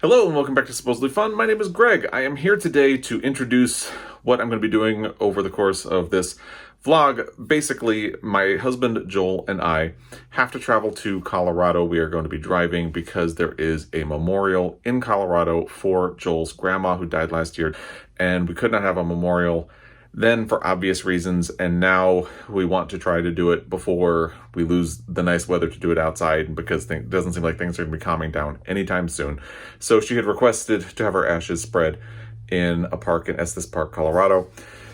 Hello and welcome back to Supposedly Fun. My name is Greg. I am here today to introduce what I'm going to be doing over the course of this vlog. Basically, my husband Joel and I have to travel to Colorado. We are going to be driving because there is a memorial in Colorado for Joel's grandma who died last year, and we could not have a memorial then for obvious reasons, and now we want to try to do it before we lose the nice weather to do it outside, because it doesn't seem like things are going to be calming down anytime soon. So she had requested to have her ashes spread in a park in Estes Park, Colorado.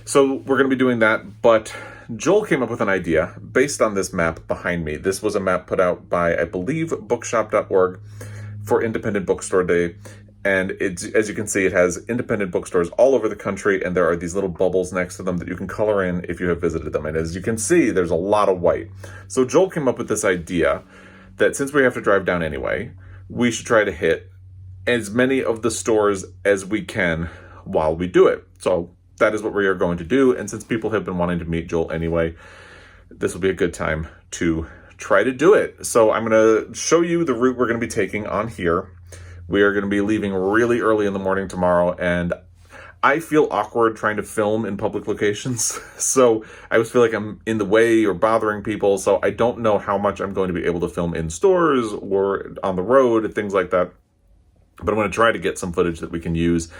So we're going to be doing that, but Joel came up with an idea based on this map behind me. This was a map put out by, I believe, bookshop.org for Independent Bookstore Day. And it's, as you can see, it has independent bookstores all over the country, and there are these little bubbles next to them that you can color in if you have visited them. And as you can see, there's a lot of white. So Joel came up with this idea that since we have to drive down anyway, we should try to hit as many of the stores as we can while we do it. So that is what we are going to do. And since people have been wanting to meet Joel anyway, this will be a good time to try to do it. So I'm going to show you the route we're going to be taking on here. We are going to be leaving really early in the morning tomorrow, and I feel awkward trying to film in public locations. So I always feel like I'm in the way or bothering people. So I don't know how much I'm going to be able to film in stores or on the road, things like that. But I'm going to try to get some footage that we can use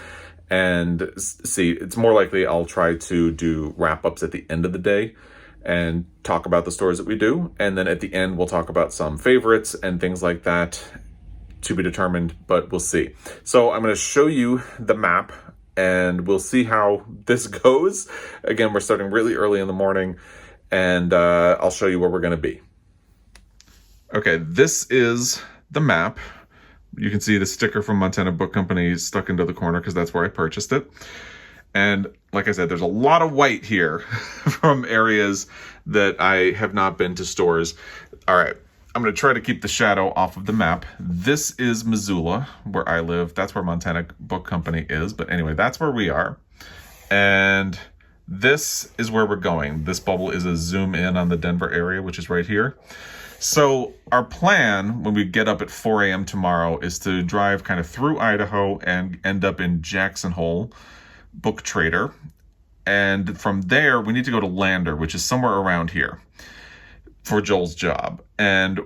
and see. It's more likely I'll try to do wrap-ups at the end of the day and talk about the stores that we do. And then at the end, we'll talk about some favorites and things like that, to be determined, but we'll see. So I'm going to show you the map and we'll see how this goes. Again, we're starting really early in the morning, and I'll show you where we're going to be. Okay, this is the map. You can see the sticker from Montana Book Company stuck into the corner because that's where I purchased it. And like I said, there's a lot of white here from areas that I have not been to stores. All right. I'm going to try to keep the shadow off of the map. This is Missoula, where I live. That's where Montana Book Company is. But anyway, that's where we are. And this is where we're going. This bubble is a zoom in on the Denver area, which is right here. So our plan when we get up at 4 a.m. tomorrow is to drive kind of through Idaho and end up in Jackson Hole Book Trader. And from there, we need to go to Lander, which is somewhere around here, for Joel's job. And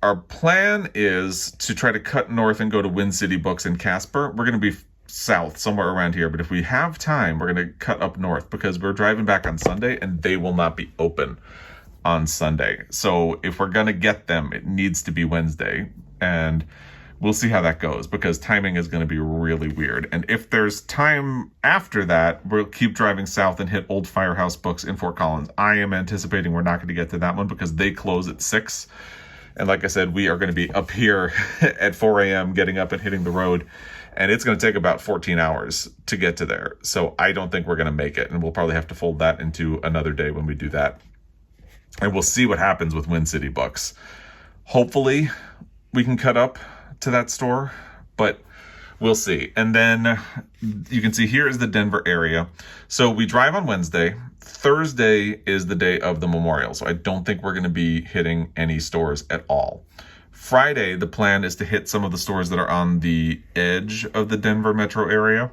our plan is to try to cut north and go to Wind City Books in Casper. We're going to be south, somewhere around here, but if we have time, we're going to cut up north because we're driving back on Sunday and they will not be open on Sunday. So if we're going to get them, it needs to be Wednesday, and we'll see how that goes because timing is going to be really weird. And if there's time after that, we'll keep driving south and hit Old Firehouse Books in Fort Collins. I am anticipating we're not going to get to that one because they close at 6. And like I said, we are going to be up here at 4 a.m. getting up and hitting the road. And it's going to take about 14 hours to get to there. So I don't think we're going to make it. And we'll probably have to fold that into another day when we do that. And we'll see what happens with Wind City Books. Hopefully we can cut up to that store, but we'll see. And then you can see here is the Denver area. So we drive on Wednesday. Thursday is the day of the memorial, so I don't think we're going to be hitting any stores at all. Friday, the plan is to hit some of the stores that are on the edge of the Denver metro area.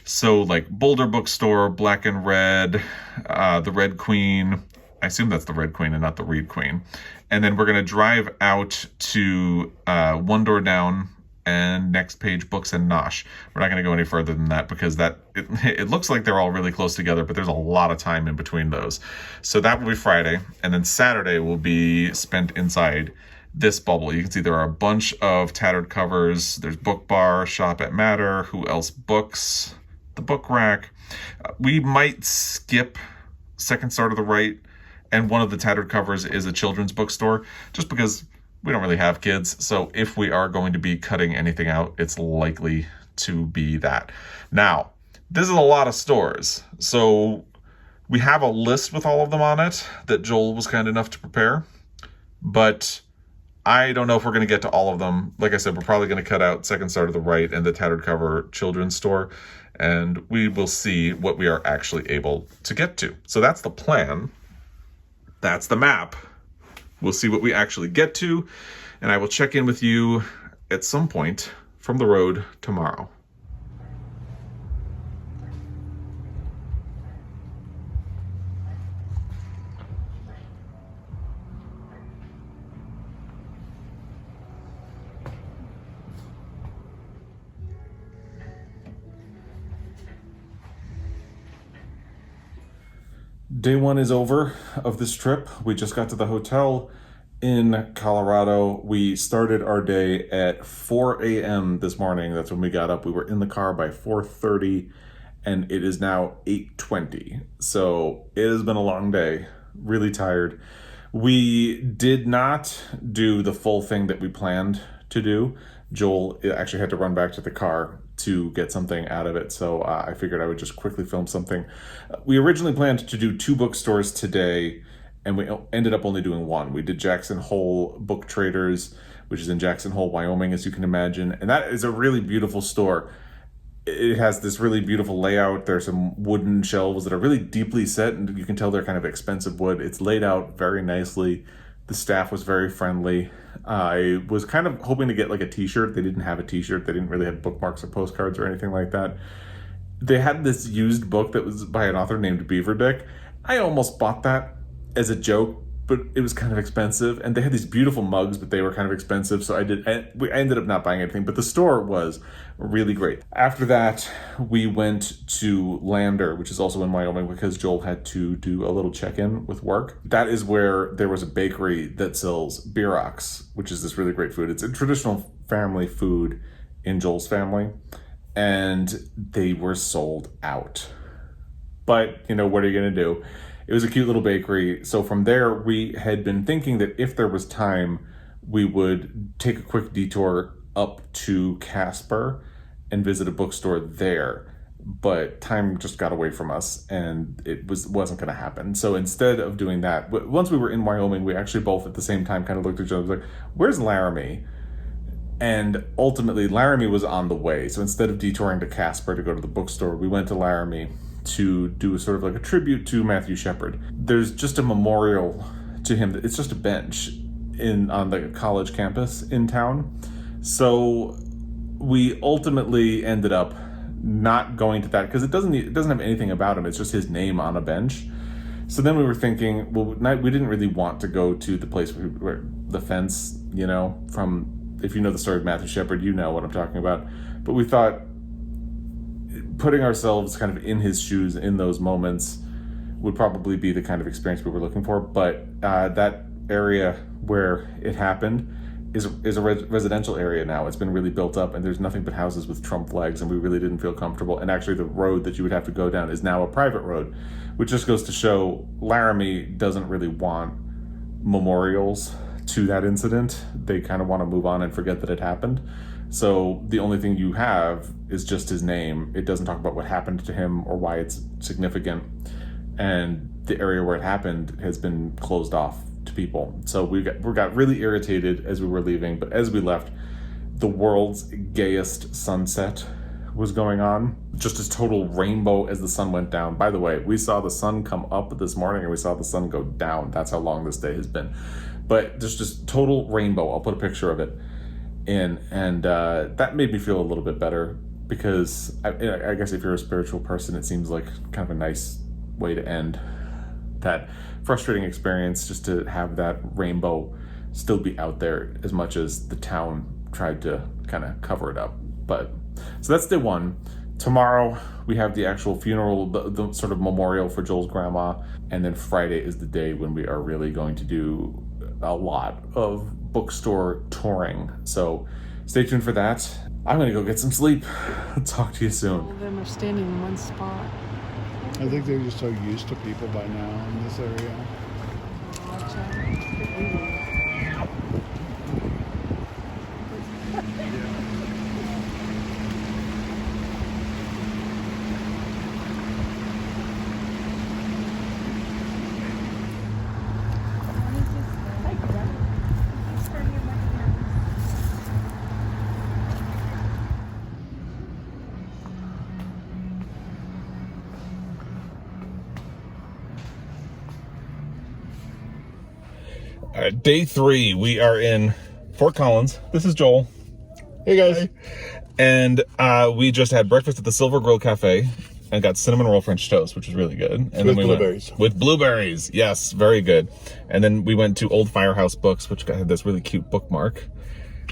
So like Boulder Bookstore, Black and Red, the Red Queen. I assume that's the Red Queen and not the Reed Queen. And then we're going to drive out to One Door Down and Next Page Books and Nosh. We're not going to go any further than that because it looks like they're all really close together, but there's a lot of time in between those. So that will be Friday. And then Saturday will be spent inside this bubble. You can see there are a bunch of tattered covers. There's Book Bar, Shop at Matter, Who Else Books, The Book Rack. We might skip Second Star to the Right. And one of the tattered covers is a children's bookstore, just because we don't really have kids. So if we are going to be cutting anything out, it's likely to be that. Now, this is a lot of stores. So we have a list with all of them on it that Joel was kind enough to prepare. But I don't know if we're going to get to all of them. Like I said, we're probably going to cut out Second Star to the Right and the tattered cover children's store. And we will see what we are actually able to get to. So that's the plan. That's the map. We'll see what we actually get to, and I will check in with you at some point from the road tomorrow. Day one is over of this trip. We just got to the hotel in Colorado. We started our day at 4 a.m. this morning. That's when we got up. We were in the car by 4:30 and it is now 8:20. So it has been a long day, really tired. We did not do the full thing that we planned to do. Joel actually had to run back to the car to get something out of it, so I figured I would just quickly film something. We originally planned to do 2 bookstores today, and we ended up only doing 1. We did Jackson Hole Book Traders, which is in Jackson Hole, Wyoming, as you can imagine, and that is a really beautiful store. It has this really beautiful layout. There's some wooden shelves that are really deeply set, and you can tell they're kind of expensive wood. It's laid out very nicely. The staff was very friendly. I was kind of hoping to get like a t-shirt. They didn't have a t-shirt. They didn't really have bookmarks or postcards or anything like that. They had this used book that was by an author named Beaver Dick. I almost bought that as a joke, but it was kind of expensive. And they had these beautiful mugs, but they were kind of expensive. So I ended up not buying anything, but the store was really great. After that, we went to Lander, which is also in Wyoming, because Joel had to do a little check-in with work. That is where there was a bakery that sells bierox, which is this really great food. It's a traditional family food in Joel's family, and they were sold out. But, you know, what are you gonna do? It was a cute little bakery. So from there, we had been thinking that if there was time, we would take a quick detour up to Casper and visit a bookstore there. But time just got away from us and it wasn't going to happen. So instead of doing that, once we were in Wyoming, we actually both at the same time kind of looked at each other and was like, where's Laramie? And ultimately, Laramie was on the way. So instead of detouring to Casper to go to the bookstore, we went to Laramie to do sort of like a tribute to Matthew Shepard. There's just a memorial to him. It's just a bench on the college campus in town. So we ultimately ended up not going to that because it doesn't have anything about him. It's just his name on a bench. So then we were thinking, well, we didn't really want to go to the place where the fence, you know, from, if you know the story of Matthew Shepard, you know what I'm talking about. But we thought putting ourselves kind of in his shoes in those moments would probably be the kind of experience we were looking for. But that area where it happened is a residential area now. It's been really built up and there's nothing but houses with Trump flags, and we really didn't feel comfortable. And actually the road that you would have to go down is now a private road, which just goes to show Laramie doesn't really want memorials to that incident. They kind of want to move on and forget that it happened. So the only thing you have is just his name. It doesn't talk about what happened to him or why it's significant. And the area where it happened has been closed off to people. So we got really irritated as we were leaving, but as we left, the world's gayest sunset was going on. Just this total rainbow as the sun went down. By the way, we saw the sun come up this morning and we saw the sun go down. That's how long this day has been. But there's just total rainbow. I'll put a picture of it in, and that made me feel a little bit better because I guess if you're a spiritual person, it seems like kind of a nice way to end that frustrating experience, just to have that rainbow still be out there as much as the town tried to kind of cover it up. But so that's day one. Tomorrow we have the actual funeral, the sort of memorial for Joel's grandma, and then Friday is the day when we are really going to do a lot of bookstore touring. So stay tuned for that. I'm gonna go get some sleep. Talk to you soon. All of them are standing in one spot. I think they're just so used to people by now in this area. Watch out. All right, day 3, we are in Fort Collins. This is Joel. Hey guys. And we just had breakfast at the Silver Grill Cafe and got cinnamon roll French toast, which was really good. And then we blueberries. with blueberries. Yes, very good. And then we went to Old Firehouse Books, which had this really cute bookmark.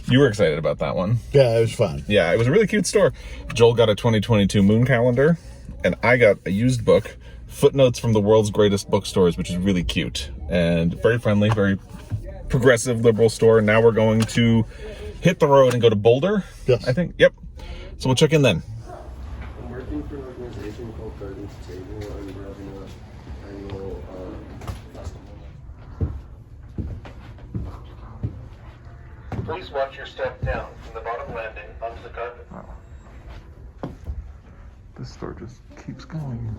You were excited about that one. Yeah, it was fun. Yeah, it was a really cute store. Joel got a 2022 moon calendar, and I got a used book, Footnotes from the World's Greatest Bookstores, which is really cute and very friendly, very progressive, liberal store. Now we're going to hit the road and go to Boulder. Yes. I think. Yep. So we'll check in then. I'm working for an organization called Garden to Table, and we're having an annual festival. Please watch your step down from the bottom landing onto the carpet. This store just keeps going.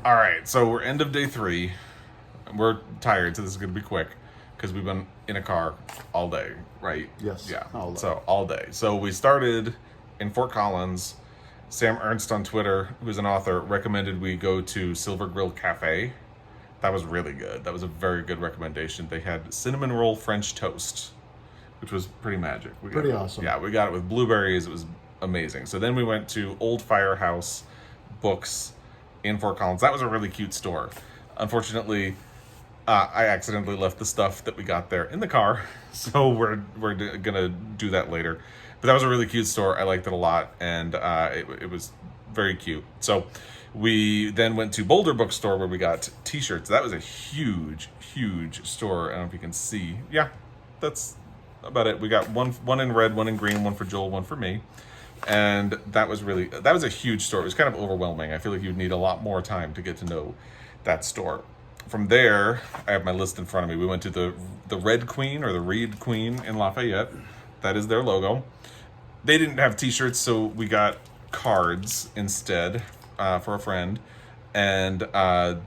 All right, so we're end of day 3. We're tired, so this is going to be quick because we've been in a car all day, right? Yes, Yeah. all day. So all day. So we started in Fort Collins. Sam Ernst on Twitter, who's an author, recommended we go to Silver Grill Cafe. That was really good. That was a very good recommendation. They had cinnamon roll French toast, which was pretty magic. Pretty awesome. Yeah, we got it with blueberries. It was amazing. So then we went to Old Firehouse Books in Fort Collins. That was a really cute store. Unfortunately, I accidentally left the stuff that we got there in the car, so we're gonna do that later. But that was a really cute store. I liked it a lot, and it was very cute. So we then went to Boulder Bookstore where we got t-shirts. That was a huge store. I don't know if you can see. Yeah, that's about it. We got one in red, one in green, one for Joel, one for me. And that was a huge store. It was kind of overwhelming. I feel like you'd need a lot more time to get to know that store. From there, I have my list in front of me. We went to the Red Queen or the Reed Queen in Lafayette. That is their logo. They didn't have t-shirts, so we got cards instead for a friend. And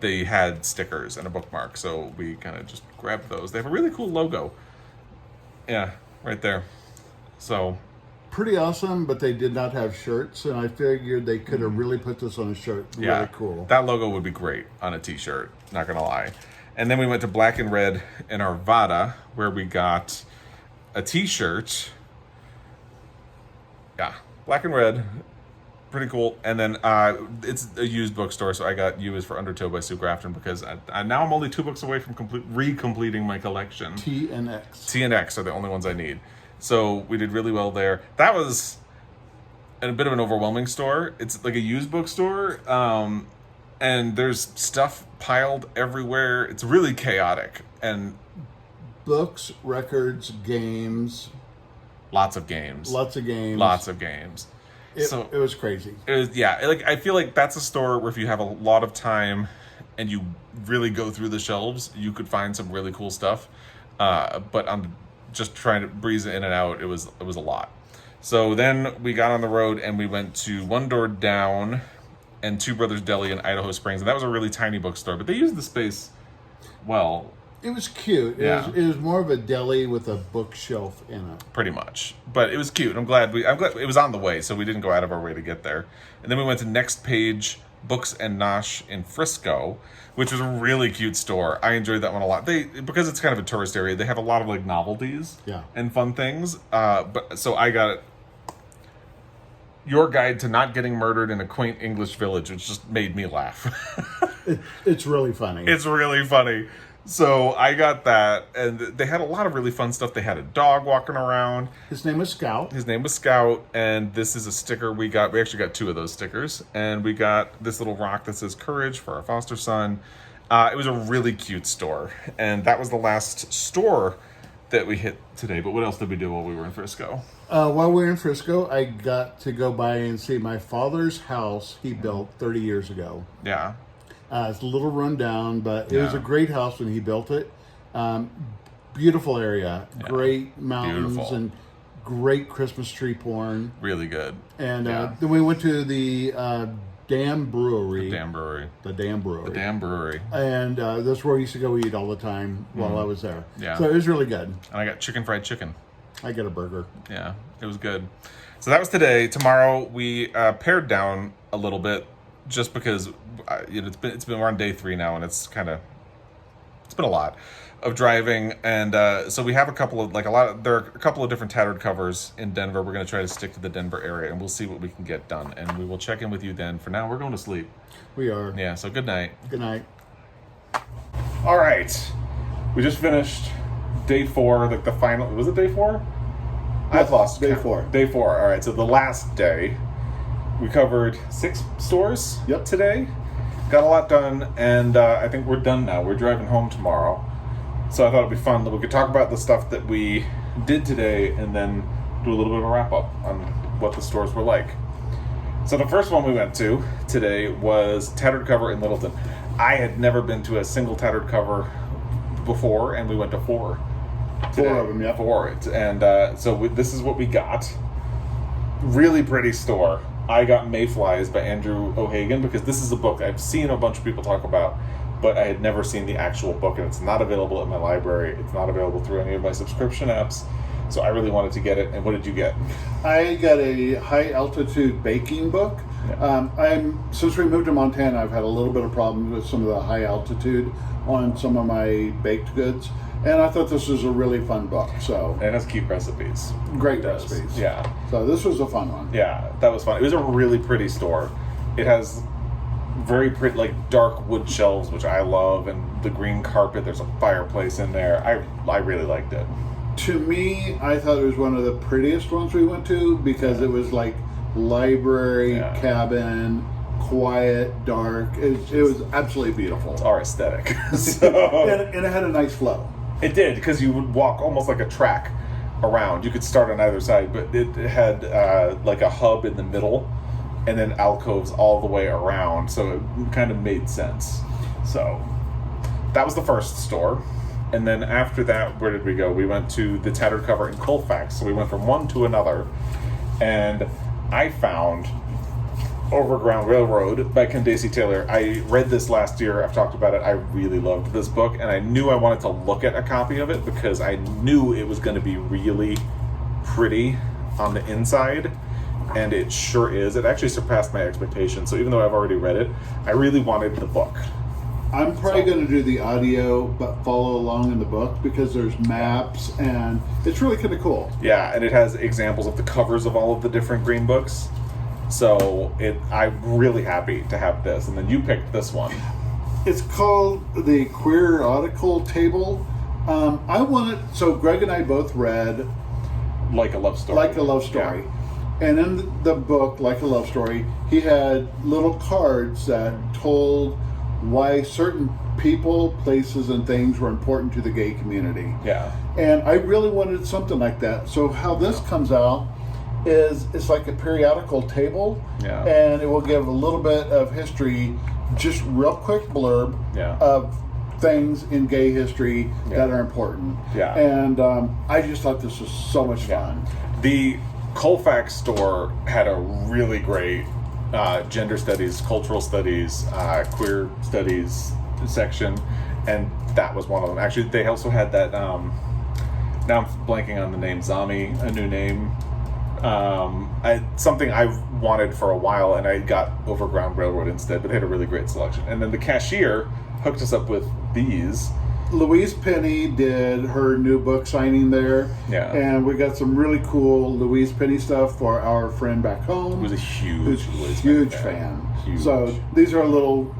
they had stickers and a bookmark, so we kind of just grabbed those. They have a really cool logo. Yeah, right there. So Pretty awesome, but they did not have shirts, and I figured they could have really put this on a shirt. yeah, Really cool. that logo would be great on a t-shirt, not gonna lie. And then we went to Black and Red in Arvada, where we got a t-shirt. Yeah, Black and Red, pretty cool. And then it's a used bookstore, so I got You Is for Undertow by Sue Grafton because now I'm only 2 books away from recompleting my collection. T and X. T and X are the only ones I need. So we did really well there. That was a bit of an overwhelming store. It's like a used bookstore, and there's stuff piled everywhere. It's really chaotic, and Books, records, games. lots of games. Lots of games. Lots of games. It was crazy. It was, yeah, like I feel like that's a store where if you have a lot of time and you really go through the shelves, you could find some really cool stuff. But I'm just trying to breeze in and out. It was a lot. So then we got on the road and we went to One Door Down and Two Brothers Deli in Idaho Springs, and that was a really tiny bookstore, but they used the space well. It was cute. Yeah. It was more of a deli with a bookshelf in it. Pretty much, but it was cute. I'm glad it was on the way, so we didn't go out of our way to get there. And then we went to Next Page Books and Nosh in Frisco, which was a really cute store. I enjoyed that one a lot. Because it's kind of a tourist area, they have a lot of like novelties and fun things. But so I got Your Guide to Not Getting Murdered in a Quaint English Village, which just made me laugh. It's really funny. It's really funny. So I got that, and they had a lot of really fun stuff. They had a dog walking around. His name was Scout. His name was Scout, and this is a sticker we got. We actually got 2 of those stickers, and we got this little rock that says Courage for our foster son. It was a really cute store, and that was the last store that we hit today. But what else did we do while we were in Frisco? While we were in Frisco, I got to go by and see my father's house he built 30 years ago. Yeah. It's a little run down, but it was a great house when he built it. Beautiful area, great mountains, Beautiful. and great Christmas tree porn. Really good. And Yeah. then we went to the Dam Brewery. Damn brewery. The Dam Brewery. Damn brewery. And that's where I used to go eat all the time while I was there. Yeah. So it was really good. And I got fried chicken. I get a burger. Yeah, it was good. So that was today. Tomorrow we pared down a little bit, just because it's been we're on day 3 now, and it's been a lot of driving, and so we have there are a couple of different tattered covers in Denver. We're going to try to stick to the Denver area, and we'll see what we can get done, and we will check in with you then. For now, we're going to sleep. We are. Yeah. So good night. Good night. All right, we just finished day 4, like the final. Was it day 4? I've lost day count. 4. Day 4. All right. So the last day, we covered 6 stores. Yep. Today, got a lot done, and I think we're done now. We're driving home tomorrow, so I thought it'd be fun that we could talk about the stuff that we did today, and then do a little bit of a wrap up on what the stores were like. So the first one we went to today was Tattered Cover in Littleton. I had never been to a single Tattered Cover before, and we went to 4. Today. 4 of them, yeah. 4. And so this is what we got. Really pretty store. I got Mayflies by Andrew O'Hagan, because this is a book I've seen a bunch of people talk about, but I had never seen the actual book, and it's not available at my library. It's not available through any of my subscription apps. So I really wanted to get it. And what did you get? I got a high altitude baking book. Yeah. Since we moved to Montana, I've had a little bit of problems with some of the high altitude on some of my baked goods, and I thought this was a really fun book. So And it has cute recipes. great It does. recipes. Yeah. So this was a fun one. Yeah, that was fun. It was a really pretty store. It has very pretty, like, dark wood shelves, which I love, and the green carpet. There's a fireplace in there. I really liked it. To me, I thought it was one of the prettiest ones we went to, because it was like library, Yeah. cabin, quiet, dark. It was absolutely beautiful. It's our aesthetic. So And it had a nice flow. it did, because you would walk almost like a track around. You could start on either side, but it had like a hub in the middle, and then alcoves all the way around, so it kind of made sense. So that was the first store. And then after that, where did we go? We went to the Tattered Cover in Colfax. So we went from one to another, and I found Overground Railroad by Candace Taylor. I read this last year. I've talked about it. I really loved this book, and I knew I wanted to look at a copy of it, because I knew it was going to be really pretty on the inside, and it sure is. It actually surpassed my expectations. So even though I've already read it, I really wanted the book. I'm probably going to do the audio, but follow along in the book, because there's maps, and it's really kind of cool. Yeah, and it has examples of the covers of all of the different green books. So I'm really happy to have this. And then you picked this one. It's called the Queerical Table. So Greg and I both read Like a Love Story. Like a Love Story. Yeah. And in the book, Like a Love Story, he had little cards that told why certain people, places, and things were important to the gay community. Yeah. And I really wanted something like that. So how this comes out is it's like a periodical table, Yeah. and it will give a little bit of history, just real quick blurb Yeah. of things in gay history Yeah. that are important. Yeah. And I just thought this was so much fun. The Colfax store had a really great gender studies, cultural studies, queer studies section, and that was one of them. Actually, they also had that, now I'm blanking on the name, Zami, a new name. Something I've wanted for a while, and I got Overground Railroad instead, but they had a really great selection. And then the cashier hooked us up with these. Louise Penny did her new book signing there. Yeah. And we got some really cool Louise Penny stuff for our friend back home. Who's a huge huge fan. Huge. So these are little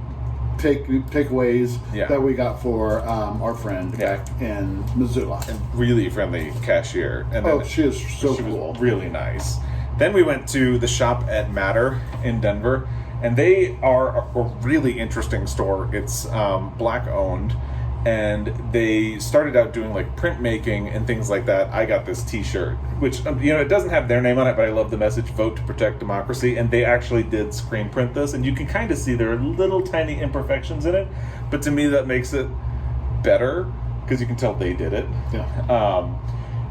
takeaways Yeah. that we got for our friend Yeah. back in Missoula. Really friendly cashier. And then She is so she cool. was really nice. Then we went to the shop at Matter in Denver, and they are a really interesting store. It's black owned, and they started out doing like printmaking and things like that. I got this t-shirt, which it doesn't have their name on it, but I love the message, vote to protect democracy. And they actually did screen print this, and you can kind of see there are little tiny imperfections in it, but to me that makes it better. because you can tell they did it. Yeah.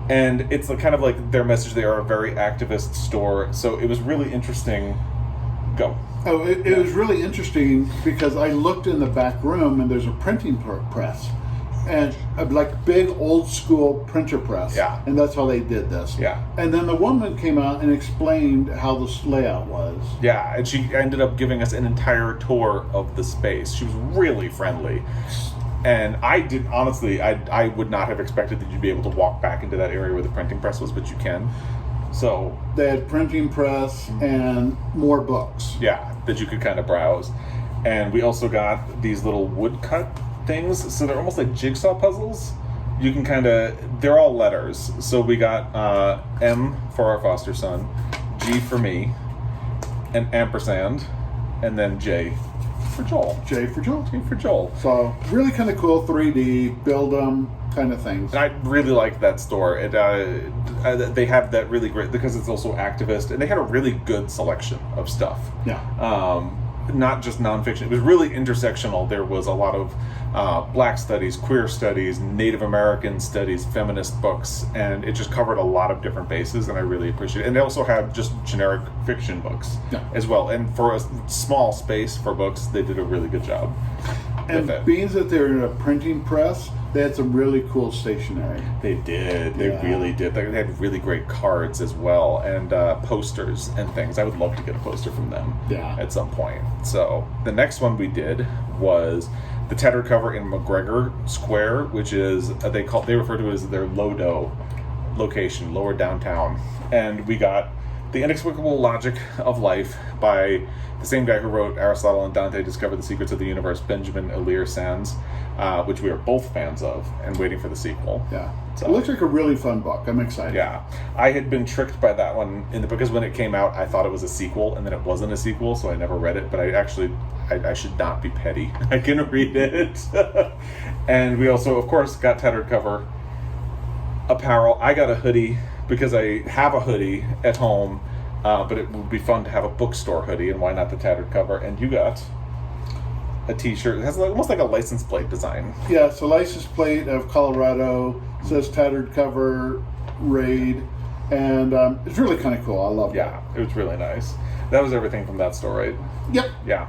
And it's kind of like their message. They are a very activist store, so it was really interesting. Go. Oh, it was really interesting because I looked in the back room and there's a printing press, and like big old school printer press. Yeah. And that's how they did this. Yeah. And then the woman came out and explained how this layout was. Yeah, and she ended up giving us an entire tour of the space. She was really friendly. And I did, honestly, I would not have expected that you'd be able to walk back into that area where the printing press was, but you can. So They had printing press and more books. yeah, that you could kind of browse. And we also got these little woodcut things. So they're almost like jigsaw puzzles. You can kind of, they're all letters. So we got M for our foster son, G for me, an ampersand, and then J for Joel. J for Joel. J for Joel. So really kind of cool 3D, build them kind of things. And I really like that store. They have that really great, because it's also activist, and they had a really good selection of stuff. Yeah. Not just nonfiction. It was really intersectional. There was a lot of Black studies, queer studies, Native American studies, feminist books, and it just covered a lot of different bases, and I really appreciate it. And they also had just generic fiction books as well. And for a small space for books, they did a really good job And with it. being that they're in a printing press, they had some really cool stationery. They did. They really did. They had really great cards as well, and posters and things. I would love to get a poster from them at some point. So the next one we did was the Tattered Cover in McGregor Square, which is they refer to it as their Lodo location, lower downtown. And we got The Inexplicable Logic of Life by the same guy who wrote Aristotle and Dante Discover the Secrets of the Universe, Benjamin Elir Sands, which we are both fans of and waiting for the sequel. Yeah. So, It looks like a really fun book. I'm excited. yeah. I had been tricked by that one because when it came out, I thought it was a sequel, and then it wasn't a sequel, so I never read it. But I should not be petty. I can read it. And we also, of course, got Tattered Cover apparel. I got a hoodie because I have a hoodie at home, but it would be fun to have a bookstore hoodie, and why not the Tattered Cover? And you got a t-shirt. It has almost like a license plate design. Yeah, it's a license plate of Colorado. It says Tattered Cover Raid. And it's really kind of cool. I love it. Yeah, it was really nice. That was everything from that store, right? Yep. Yeah.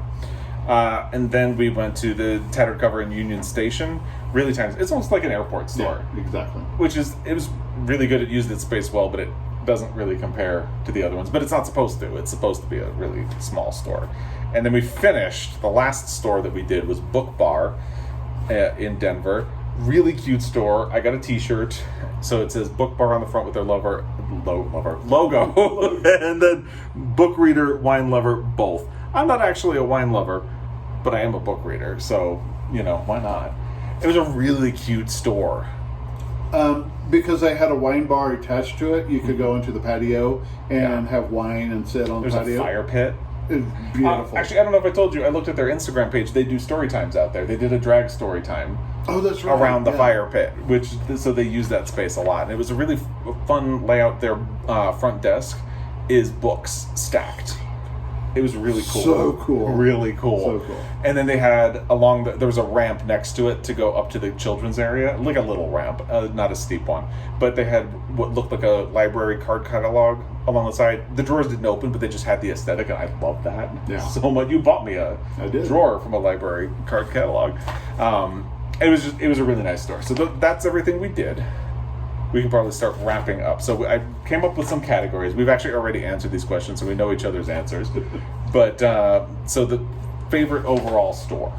And then we went to the Tattered Cover in Union Station. Really tiny. It's almost like an airport store. Yeah, exactly. It was really good. It used its space well, but it doesn't really compare to the other ones. But it's not supposed to. It's supposed to be a really small store. And then we finished, the last store that we did was Book Bar in Denver. Really cute store. I got a t-shirt. So it says Book Bar on the front with their logo. And then Book Reader, Wine Lover, both. I'm not actually a wine lover, but I am a book reader. So, why not? It was a really cute store. Because they had a wine bar attached to it, you could go into the patio and have wine and sit on the patio. There's a fire pit. It's beautiful. Actually, I don't know if I told you, I looked at their Instagram page. They do story times out there. They did a drag story time. Oh, that's right. Around the fire pit, so they use that space a lot. And it was a really fun layout. Their front desk is books stacked. It was really cool. So cool. Really cool. So cool. And then they had there was a ramp next to it to go up to the children's area, like a little ramp, not a steep one. But they had what looked like a library card catalog along the side. The drawers didn't open, but they just had the aesthetic, and I love that so much. You bought me a drawer from a library card catalog. It was a really nice store. So that's everything we did. We can probably start wrapping up. So I came up with some categories. We've actually already answered these questions, so we know each other's answers. But so the favorite overall store,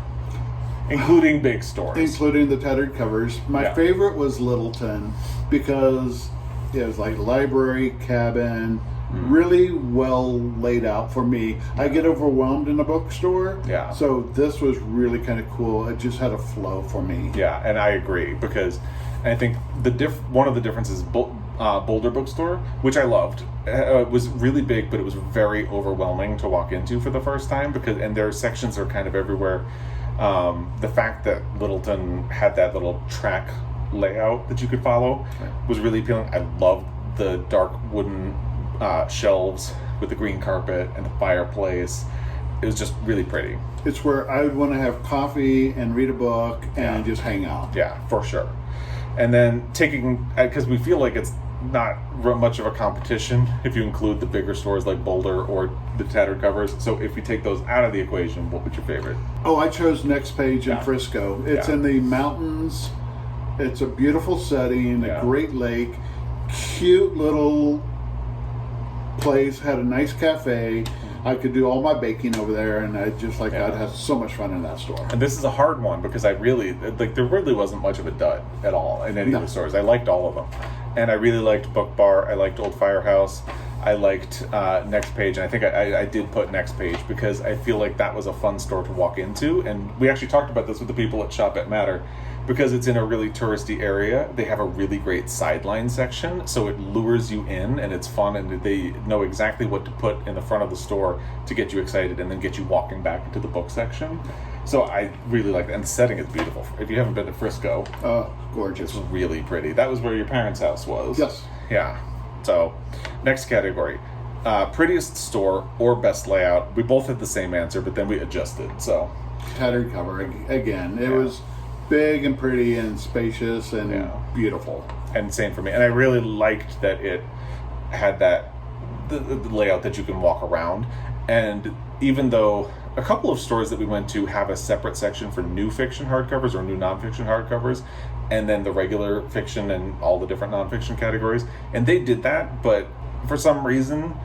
including big stores, including the Tattered Covers. My favorite was Littleton because it was like library, cabin, really well laid out for me. I get overwhelmed in a bookstore. Yeah. So this was really kind of cool. It just had a flow for me. Yeah, and I agree because I think one of the differences is Boulder Bookstore, which I loved, was really big, but it was very overwhelming to walk into for the first time and their sections are kind of everywhere. The fact that Littleton had that little track layout that you could follow was really appealing. I loved the dark wooden shelves with the green carpet and the fireplace. It was just really pretty. It's where I would want to have coffee and read a book and just hang out. Yeah, for sure. And then taking, because we feel like it's not much of a competition if you include the bigger stores like Boulder or the Tattered Covers. So if you take those out of the equation, what was your favorite? Oh, I chose Next Page in Frisco. It's in the mountains. It's a beautiful setting, a great lake, cute little place, had a nice cafe. I could do all my baking over there, and I'd have so much fun in that store. And this is a hard one because I really, there really wasn't much of a dud at all in any of the stores. I liked all of them. And I really liked Book Bar. I liked Old Firehouse. I liked Next Page. And I think I did put Next Page because I feel like that was a fun store to walk into. And we actually talked about this with the people at Shop at Matter. Because it's in a really touristy area, they have a really great sideline section, so it lures you in and it's fun, and they know exactly what to put in the front of the store to get you excited and then get you walking back into the book section. So I really like that, and the setting is beautiful. If you haven't been to Frisco, gorgeous. It's really pretty. That was where your parents' house was. Yes. Yeah. So, next category. Prettiest store or best layout. We both had the same answer, but then we adjusted, so. Tattered Cover, again. It was big and pretty and spacious and beautiful. And same for me. And I really liked that it had the layout that you can walk around. And even though a couple of stores that we went to have a separate section for new fiction hardcovers or new nonfiction hardcovers, and then the regular fiction and all the different nonfiction categories, and they did that, but for some reason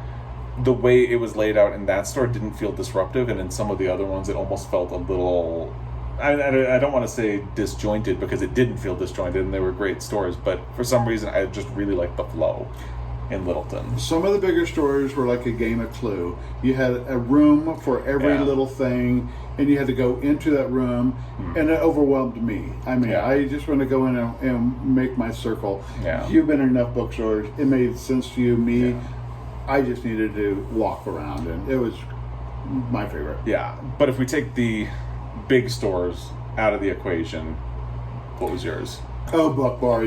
the way it was laid out in that store didn't feel disruptive, and in some of the other ones it almost felt a little, I don't want to say disjointed, because it didn't feel disjointed and they were great stores, but for some reason I just really liked the flow in Littleton. Some of the bigger stores were like a game of Clue. You had a room for every little thing, and you had to go into that room, and it overwhelmed me. I mean, I just want to go in and make my circle. You've been in enough bookstores. It made sense to you. Me, I just needed to walk around, and it was my favorite. Yeah, but if we take the big stores out of the equation, what was yours? Oh, Book Bar,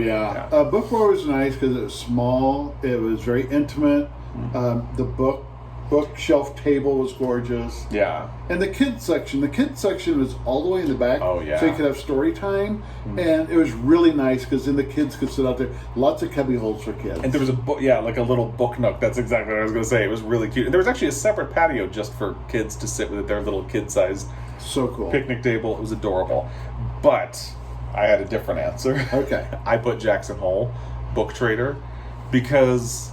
Book Bar was nice because it was small. It was very intimate. The bookshelf table was gorgeous. Yeah. And the kids section was all the way in the back. Oh, yeah. So you could have story time. And it was really nice because then the kids could sit out there. Lots of cubby holes for kids. And there was a book, like a little book nook. That's exactly what I was going to say. It was really cute. And there was actually a separate patio just for kids to sit with their little kid-sized so cool picnic table. It was adorable. But I had a different answer. Okay. I put Jackson Hole Book Trader because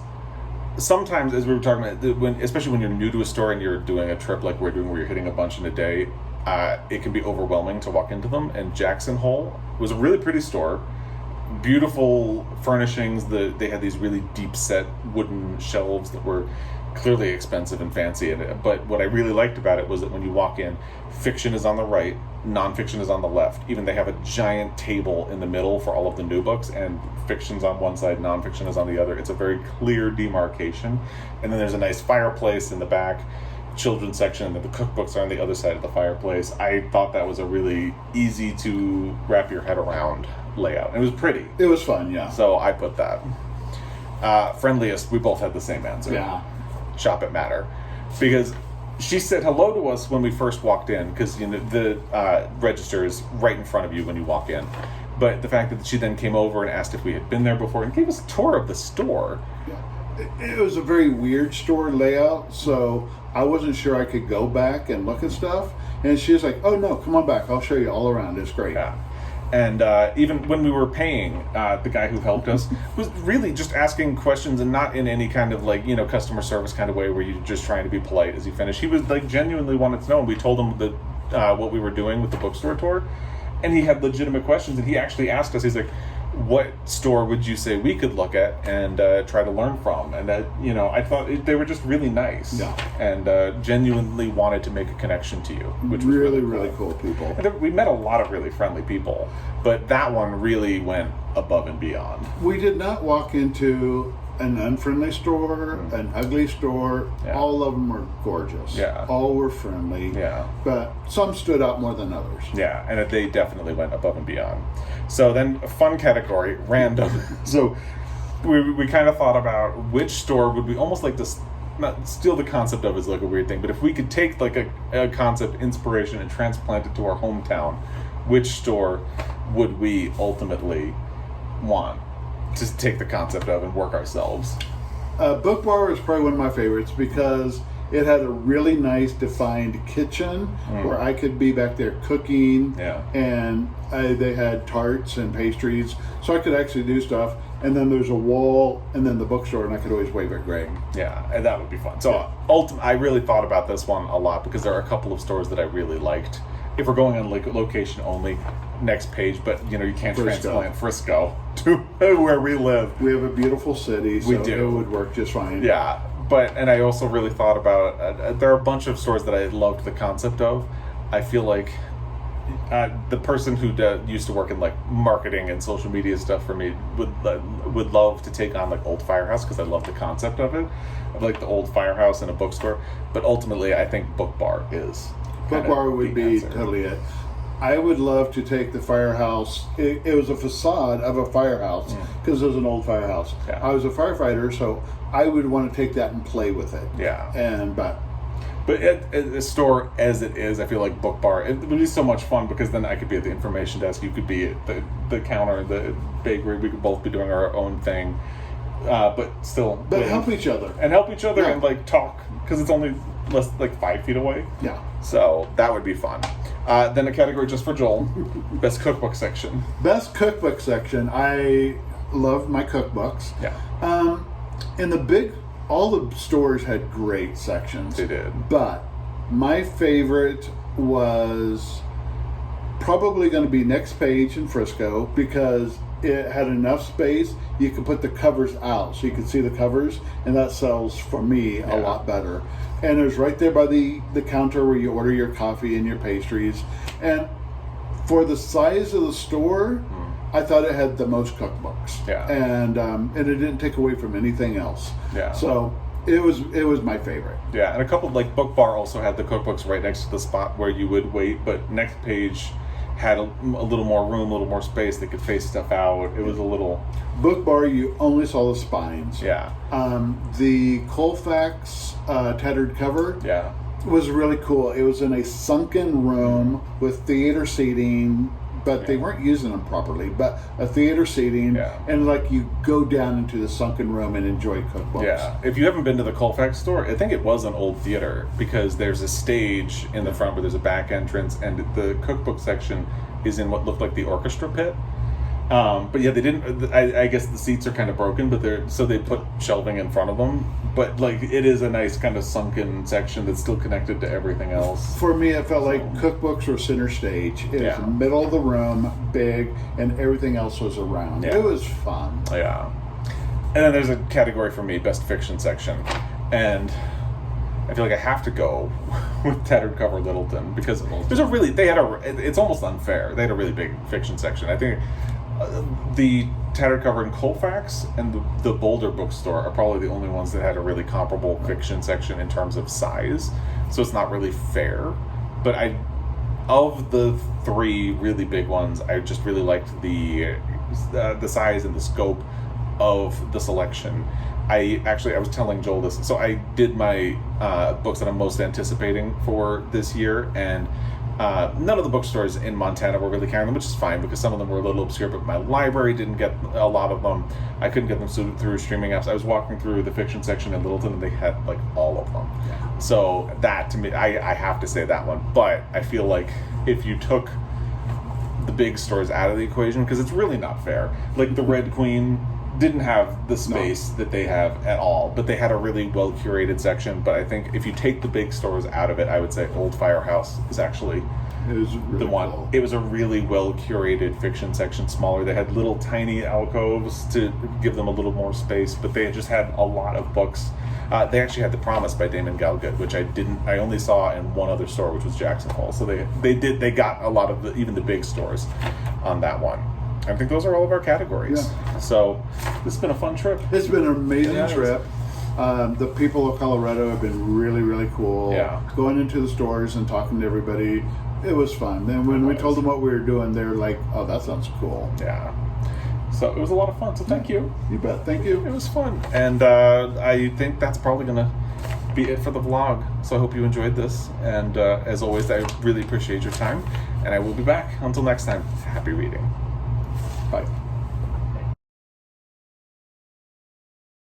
sometimes, as we were talking about, especially when you're new to a store and you're doing a trip like we're doing where you're hitting a bunch in a day, it can be overwhelming to walk into them. And Jackson Hole was a really pretty store. Beautiful furnishings. They had these really deep set wooden shelves that were clearly expensive and fancy. But what I really liked about it was that when you walk in, fiction is on the right, nonfiction is on the left. Even they have a giant table in the middle for all of the new books, and fiction's on one side, nonfiction is on the other. It's a very clear demarcation. And then there's a nice fireplace in the back, children's section, and then the cookbooks are on the other side of the fireplace. I thought that was a really easy to wrap your head around layout. It was pretty. It was fun, yeah. So I put that. Friendliest, we both had the same answer. Yeah. Shop at Matter. Because she said hello to us when we first walked in, because the register is right in front of you when you walk in. But the fact that she then came over and asked if we had been there before and gave us a tour of the store. Yeah. It was a very weird store layout, so I wasn't sure I could go back and look at stuff. And she was like, oh no, come on back, I'll show you all around, it's great. Yeah. And even when we were paying, the guy who helped us was really just asking questions, and not in any kind of customer service kind of way where you're just trying to be polite as you finish. He was genuinely wanted to know, and we told him that what we were doing with the bookstore tour, and he had legitimate questions, and he actually asked us, he's like, what store would you say we could look at and try to learn from? And that, I thought they were just really nice, and genuinely wanted to make a connection to you, which was really cool people. And we met a lot of really friendly people, but that one really went above and beyond. We did not walk into an unfriendly store, an ugly store. All of them were gorgeous. All were friendly. But some stood out more than others. And they definitely went above and beyond. So then, a fun category, random. So we kind of thought about which store would be almost like this. Not steal the concept of is like a weird thing, but if we could take like a concept, inspiration, and transplant it to our hometown, which store would we ultimately want to take the concept of and work ourselves? Book Bar is probably one of my favorites because it had a really nice defined kitchen where I could be back there cooking. Yeah. And they had tarts and pastries, so I could actually do stuff. And then there's a wall, and then the bookstore, and I could always wave at Greg. Yeah, and that would be fun. So I really thought about this one a lot because there are a couple of stores that I really liked. If we're going on like location only, next page, but you can't transplant Frisco to where we live. We have a beautiful city, so We do. it would work just fine. Yeah, and I also really thought about there are a bunch of stores that I loved the concept of. I feel like the person who used to work in like marketing and social media stuff for me would love to take on like Old Firehouse because I love the concept of it, of like the old firehouse in a bookstore. But ultimately, I think Book Bar is Book Bar would be answer. totally it. I would love to take the firehouse. It was a facade of a firehouse because it was an old firehouse. Yeah. I was a firefighter, so I would want to take that and play with it. Yeah. But at a store as it is, I feel like Book Bar, it would be so much fun because then I could be at the information desk, you could be at the counter, the bakery, we could both be doing our own thing, but still. help each other. And help each other Yeah. and like talk, because it's only less like 5 feet away. Yeah. So that would be fun. Then a category just for Joel, best cookbook section. Best cookbook section. I love my cookbooks. Yeah. All the stores had great sections. They did. But my favorite was probably going to be Next Page in Frisco because it had enough space. You could put the covers out so you could see the covers, and that sells for me a lot better. And it was right there by the counter where you order your coffee and your pastries. And for the size of the store, I thought it had the most cookbooks. Yeah. And it didn't take away from anything else. Yeah. So it was my favorite. Yeah, and a couple like Book Bar also had the cookbooks right next to the spot where you would wait, but Next Page had a little more room, a little more space. They could face stuff out. It was a little... Book Bar, you only saw the spines. Yeah. The Colfax tattered cover Yeah. was really cool. It was in a sunken room with theater seating, but they weren't using them properly. But a theater seating, and like you go down into the sunken room and enjoy cookbooks. Yeah. If you haven't been to the Colfax store, I think it was an old theater because there's a stage in the front where there's a back entrance, and the cookbook section is in what looked like the orchestra pit. But yeah, they didn't. I guess the seats are kind of broken, but they put shelving in front of them. But like, it is a nice kind of sunken section that's still connected to everything else. For me, it felt like cookbooks were center stage. It was the middle of the room, big, and everything else was around. Yeah. It was fun. Yeah. And then there's a category for me, best fiction section, and I feel like I have to go with Tattered Cover Littleton because it's almost unfair. They had a really big fiction section. I think the Tattered Cover in Colfax and the Boulder Bookstore are probably the only ones that had a really comparable fiction section in terms of size. So it's not really fair. But of the 3 really big ones, I just really liked the size and the scope of the selection. I was telling Joel this. So I did my books that I'm most anticipating for this year, and none of the bookstores in Montana were really carrying them, which is fine because some of them were a little obscure, but my library didn't get a lot of them. I couldn't get them through streaming apps. I was walking through the fiction section in Littleton, and they had like all of them. Yeah. So that, to me, I have to say that one. But I feel like if you took the big stores out of the equation, because it's really not fair. Like the Red Queen didn't have the space that they have at all, but they had a really well curated section. But I think if you take the big stores out of it, I would say Old Firehouse is actually Really the one. cool. It was a really well curated fiction section, smaller. They had little tiny alcoves to give them a little more space, but they just had a lot of books. They actually had The Promise by Damon Galgut, which I only saw in one other store, which was Jackson Hole. So they got a lot of even the big stores on that one. I think those are all of our categories. Yeah. So this has been a fun trip. It's been an amazing Yeah, trip. The people of Colorado have been really, really cool. Yeah. Going into the stores and talking to everybody, it was fun. Then when we told them what we were doing, they were like, "Oh, that sounds cool." Yeah. So it was a lot of fun. So thank you. You bet. Thank you. It was fun. And I think that's probably going to be it for the vlog. So I hope you enjoyed this. And as always, I really appreciate your time. And I will be back. Until next time, happy reading. Bye.